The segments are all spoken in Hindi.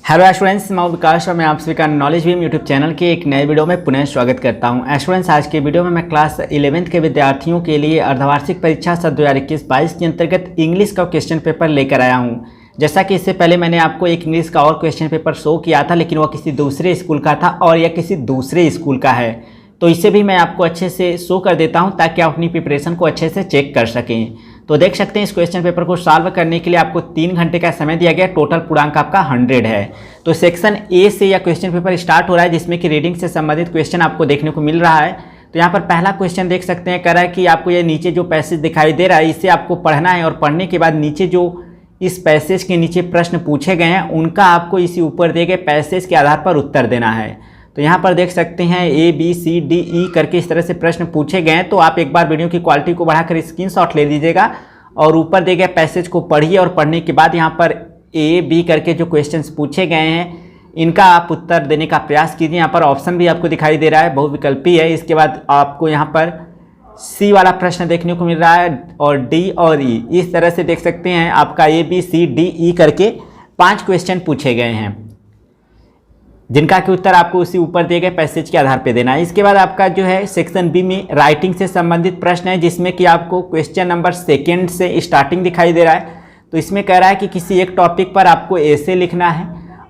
हेलो स्टूडेंट्स, मैं विकास और मैं आप सभी का नॉलेज बीम यूट्यूब चैनल के एक नए वीडियो में पुनः स्वागत करता हूं। स्टूडेंट्स, आज के वीडियो में मैं क्लास 11th के विद्यार्थियों के लिए अर्धवार्षिक परीक्षा सत्र 2021-22 के अंतर्गत इंग्लिश का क्वेश्चन पेपर लेकर आया हूं। जैसा कि इससे पहले मैंने आपको एक इंग्लिश का और क्वेश्चन पेपर शो किया था, लेकिन वह किसी दूसरे स्कूल का था और यह किसी दूसरे स्कूल का है, तो इसे भी मैं आपको अच्छे से शो कर देता हूँ ताकि आप अपनी प्रिपरेशन को अच्छे से चेक कर सकें। तो देख सकते हैं इस क्वेश्चन पेपर को सॉल्व करने के लिए आपको 3 घंटे का समय दिया गया। टोटल पूर्णांक आपका 100 है। तो सेक्शन ए से यह क्वेश्चन पेपर स्टार्ट हो रहा है, जिसमें कि रीडिंग से संबंधित क्वेश्चन आपको देखने को मिल रहा है। तो यहाँ पर पहला क्वेश्चन देख सकते हैं, कह रहा है कि आपको ये नीचे जो पैसेज दिखाई दे रहा है इसे आपको पढ़ना है और पढ़ने के बाद नीचे जो इस पैसेज के नीचे प्रश्न पूछे गए हैं उनका आपको इसी ऊपर दिए गए पैसेज के आधार पर उत्तर देना है। तो यहाँ पर देख सकते हैं ABCDE करके इस तरह से प्रश्न पूछे गए हैं। तो आप एक बार वीडियो की क्वालिटी को बढ़ाकर स्क्रीनशॉट ले लीजिएगा और ऊपर दिए गए पैसेज को पढ़िए और पढ़ने के बाद यहाँ पर A, B करके जो क्वेश्चंस पूछे गए हैं इनका आप उत्तर देने का प्रयास कीजिए। यहाँ पर ऑप्शन भी आपको दिखाई दे रहा है, बहुविकल्पी है। इसके बाद आपको यहाँ पर C वाला प्रश्न देखने को मिल रहा है और D और E इस तरह से देख सकते हैं आपका ABCDE करके 5 क्वेश्चन पूछे गए हैं, जिनका कि उत्तर आपको उसी ऊपर दिए गए पैसेज के आधार पर देना है। इसके बाद आपका जो है सेक्शन बी में राइटिंग से संबंधित प्रश्न है, जिसमें कि आपको क्वेश्चन नंबर 2 से स्टार्टिंग दिखाई दे रहा है। तो इसमें कह रहा है कि किसी एक टॉपिक पर आपको ऐसे लिखना है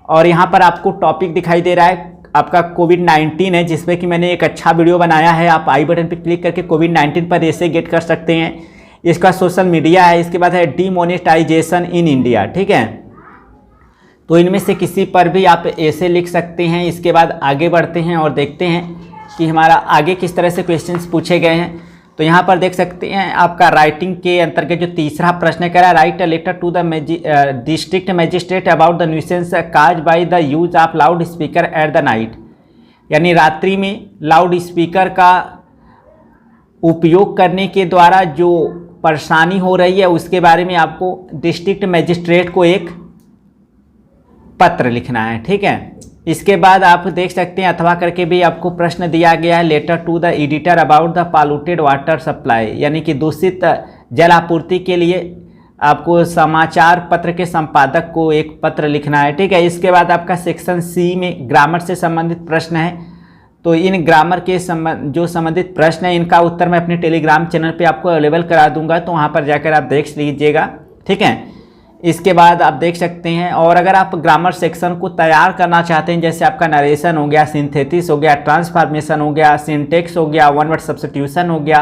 और यहाँ पर आपको टॉपिक दिखाई दे रहा है आपका कोविड-19 है, जिसमें कि मैंने एक अच्छा वीडियो बनाया है। आप आई बटन पर क्लिक करके कोविड-19 पर ऐसे गेट कर सकते हैं। इसका सोशल मीडिया है। इसके बाद है डीमोनेटाइजेशन इन इंडिया, ठीक है। तो इनमें से किसी पर भी आप ऐसे लिख सकते हैं। इसके बाद आगे बढ़ते हैं और देखते हैं कि हमारा आगे किस तरह से क्वेश्चंस पूछे गए हैं। तो यहाँ पर देख सकते हैं आपका राइटिंग के अंतर्गत जो तीसरा प्रश्न कह रहा है, write a letter to the district magistrate about the nuisance caused by the use of loudspeaker at the night, यानी रात्रि में लाउड स्पीकर का उपयोग करने के द्वारा जो परेशानी हो रही है उसके बारे में आपको डिस्ट्रिक्ट मजिस्ट्रेट को एक पत्र लिखना है, ठीक है। इसके बाद आप देख सकते हैं अथवा करके भी आपको प्रश्न दिया गया है, letter to the editor about the polluted water supply, यानी कि दूषित जल आपूर्ति के लिए आपको समाचार पत्र के संपादक को एक पत्र लिखना है, ठीक है। इसके बाद आपका सेक्शन सी में ग्रामर से संबंधित प्रश्न है। तो इन ग्रामर के जो संबंधित प्रश्न है इनका उत्तर मैं अपने टेलीग्राम चैनल पर आपको अवेलेबल करा दूंगा, तो वहाँ पर जाकर आप देख लीजिएगा, ठीक है। इसके बाद आप देख सकते हैं, और अगर आप ग्रामर सेक्शन को तैयार करना चाहते हैं, जैसे आपका नरेशन हो गया, सिंथेसिस हो गया, ट्रांसफॉर्मेशन हो गया, सिंटेक्स हो गया, वन वर्ड सब्स्टिट्यूशन हो गया,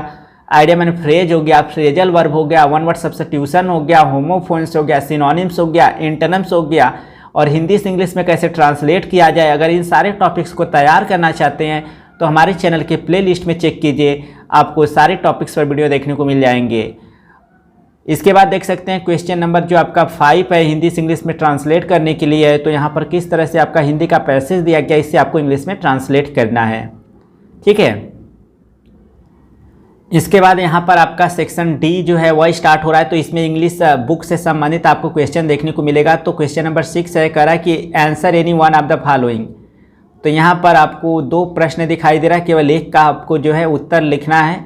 आइडियम एंड फ्रेज हो गया, फ्रेजल वर्ब हो गया, वन वर्ड सब्स्टिट्यूशन हो गया, होमोफोन्स हो गया, सिनोनिम्स हो गया, एंटोनिम्स हो गया, और हिंदी से इंग्लिश में कैसे ट्रांसलेट किया जाए, अगर इन सारे टॉपिक्स को तैयार करना चाहते हैं तो हमारे चैनल के प्ले लिस्ट में चेक कीजिए, आपको सारे टॉपिक्स पर वीडियो देखने को मिल जाएंगे। इसके बाद देख सकते हैं क्वेश्चन नंबर जो आपका 5 है, हिंदी से इंग्लिश में ट्रांसलेट करने के लिए है। तो यहाँ पर किस तरह से आपका हिंदी का पैसेज दिया गया, इससे आपको इंग्लिश में ट्रांसलेट करना है, ठीक है। इसके बाद यहाँ पर आपका सेक्शन डी जो है वह स्टार्ट हो रहा है। तो इसमें इंग्लिश बुक से संबंधित आपको क्वेश्चन देखने को मिलेगा। तो क्वेश्चन नंबर 6 है, कह रहा है कि answer any one of the following. तो यहाँ पर आपको 2 प्रश्न दिखाई दे रहा है, केवल एक का आपको जो है उत्तर लिखना है।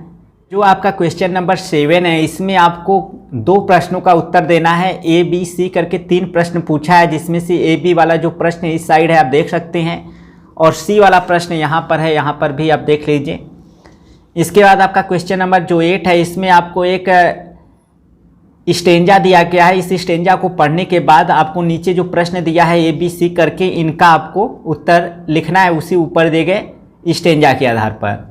जो आपका क्वेश्चन नंबर 7 है, इसमें आपको 2 प्रश्नों का उत्तर देना है। ABC करके 3 प्रश्न पूछा है, जिसमें से AB वाला जो प्रश्न इस साइड है आप देख सकते हैं, और C वाला प्रश्न यहाँ पर है, यहाँ पर भी आप देख लीजिए। इसके बाद आपका क्वेश्चन नंबर जो 8 है, इसमें आपको एक स्टेंजा दिया गया है। इस स्टेंजा को पढ़ने के बाद आपको नीचे जो प्रश्न दिया है ABC करके, इनका आपको उत्तर लिखना है उसी ऊपर दिए गए स्टेंजा के आधार पर।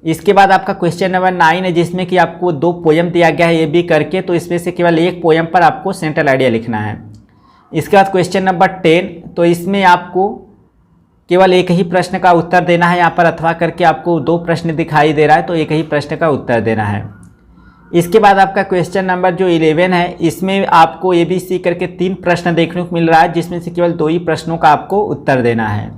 इसके बाद आपका क्वेश्चन नंबर 9 है, जिसमें कि आपको 2 पोयम दिया गया है AB करके, तो इसमें से केवल एक पोयम पर आपको सेंट्रल आइडिया लिखना है। इसके बाद क्वेश्चन नंबर 10, तो इसमें आपको केवल एक ही प्रश्न का उत्तर देना है। यहाँ पर अथवा करके आपको 2 प्रश्न दिखाई दे रहा है, तो एक ही प्रश्न का उत्तर देना है। इसके बाद आपका क्वेश्चन नंबर जो 11 है, इसमें आपको ABC करके 3 प्रश्न देखने को मिल रहा है, जिसमें से केवल 2 ही प्रश्नों का आपको उत्तर देना है।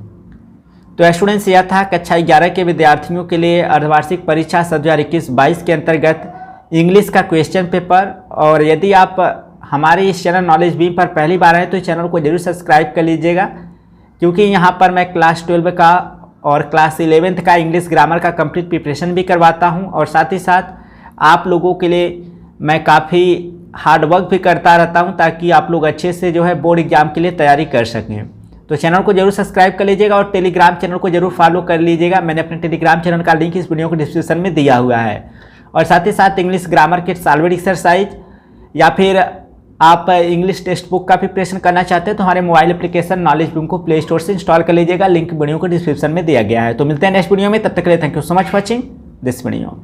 तो स्टूडेंट्स, यह था कक्षा 11 के विद्यार्थियों के लिए अर्धवार्षिक परीक्षा सत्र 2021-22 के अंतर्गत इंग्लिश का क्वेश्चन पेपर। और यदि आप हमारे इस चैनल नॉलेज बीम पर पहली बार आए तो इस चैनल को जरूर सब्सक्राइब कर लीजिएगा, क्योंकि यहाँ पर मैं क्लास 12 का और क्लास 11th का इंग्लिश ग्रामर का कंप्लीट प्रिपरेशन भी करवाता हूँ, और साथ ही साथ आप लोगों के लिए मैं काफ़ी हार्ड वर्क भी करता रहता हूँ, ताकि आप लोग अच्छे से जो है बोर्ड एग्जाम के लिए तैयारी कर सकें। तो चैनल को जरूर सब्सक्राइब कर लीजिएगा और टेलीग्राम चैनल को जरूर फॉलो कर लीजिएगा। मैंने अपने टेलीग्राम चैनल का लिंक इस वीडियो को डिस्क्रिप्शन में दिया हुआ है। और साथ ही साथ इंग्लिश ग्रामर के सॉल्व्ड एक्सरसाइज या फिर आप इंग्लिश टेक्स्ट बुक का प्रिपरेशन करना चाहते हैं तो हमारे मोबाइल एप्लीकेशन नॉलेज बूम को प्ले स्टोर से इंस्टॉल कर लीजिएगा। लिंक वीडियो को डिस्क्रिप्शन में दिया गया है। तो मिलते हैं नेक्स्ट वीडियो में, तब तक के लिए thank you so much for watching this video.